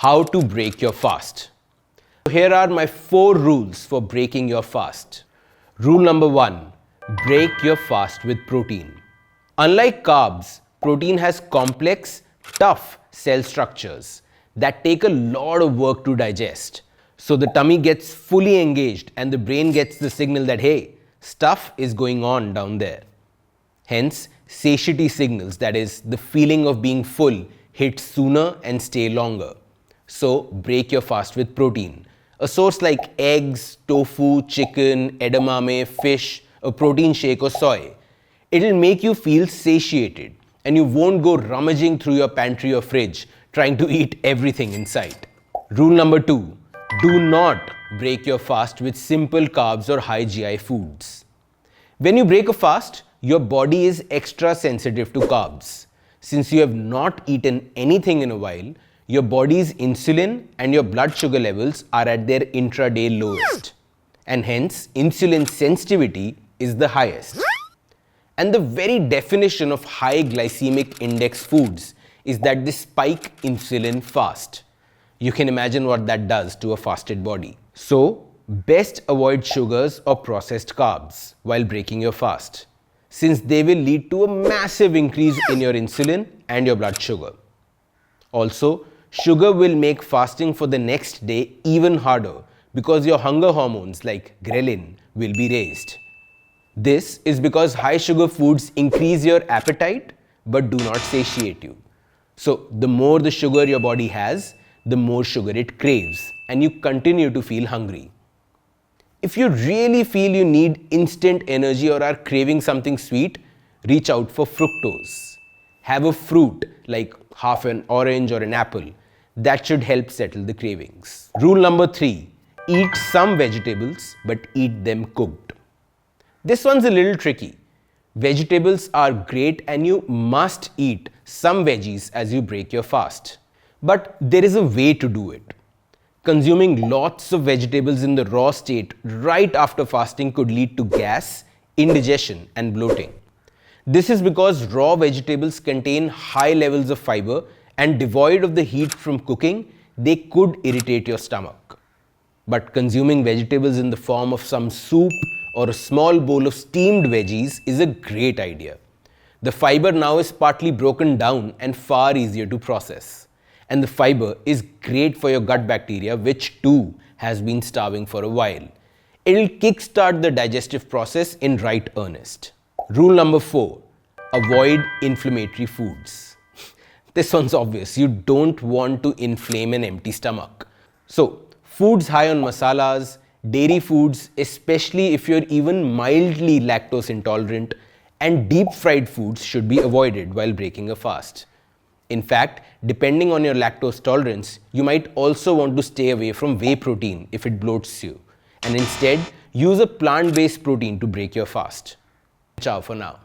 How to break your fast. Here are my 4 rules for breaking your fast. Rule number 1. Break your fast with protein. Unlike carbs, protein has complex, tough cell structures that take a lot of work to digest. So the tummy gets fully engaged and the brain gets the signal that, hey, stuff is going on down there. Hence, satiety signals, that is, the feeling of being full, hit sooner and stay longer. So, break your fast with protein. A source like eggs, tofu, chicken, edamame, fish, a protein shake or soy. It'll make you feel satiated and you won't go rummaging through your pantry or fridge trying to eat everything in sight. Rule number 2. Do not break your fast with simple carbs or high GI foods. When you break a fast, your body is extra sensitive to carbs. Since you have not eaten anything in a while, your body's insulin and your blood sugar levels are at their intraday lowest. And hence, insulin sensitivity is the highest. And the very definition of high glycemic index foods is that they spike insulin fast. You can imagine what that does to a fasted body. So, best avoid sugars or processed carbs while breaking your fast, since they will lead to a massive increase in your insulin and your blood sugar. Also, sugar will make fasting for the next day even harder because your hunger hormones like ghrelin will be raised. This is because high sugar foods increase your appetite but do not satiate you. So, the more the sugar your body has, the more sugar it craves and you continue to feel hungry. If you really feel you need instant energy or are craving something sweet, reach out for fructose. Have a fruit like half an orange or an apple. That should help settle the cravings. Rule number 3. Eat some vegetables but eat them cooked. This one's a little tricky. Vegetables are great and you must eat some veggies as you break your fast. But there is a way to do it. Consuming lots of vegetables in the raw state right after fasting could lead to gas, indigestion and bloating. This is because raw vegetables contain high levels of fiber and devoid of the heat from cooking, they could irritate your stomach. But consuming vegetables in the form of some soup or a small bowl of steamed veggies is a great idea. The fiber now is partly broken down and far easier to process. And the fiber is great for your gut bacteria, which too has been starving for a while. It'll kickstart the digestive process in right earnest. Rule number 4. Avoid inflammatory foods. This one's obvious. You don't want to inflame an empty stomach. So, foods high on masalas, dairy foods, especially if you're even mildly lactose intolerant, and deep fried foods should be avoided while breaking a fast. In fact, depending on your lactose tolerance, you might also want to stay away from whey protein if it bloats you, and instead use a plant-based protein to break your fast. Ciao for now.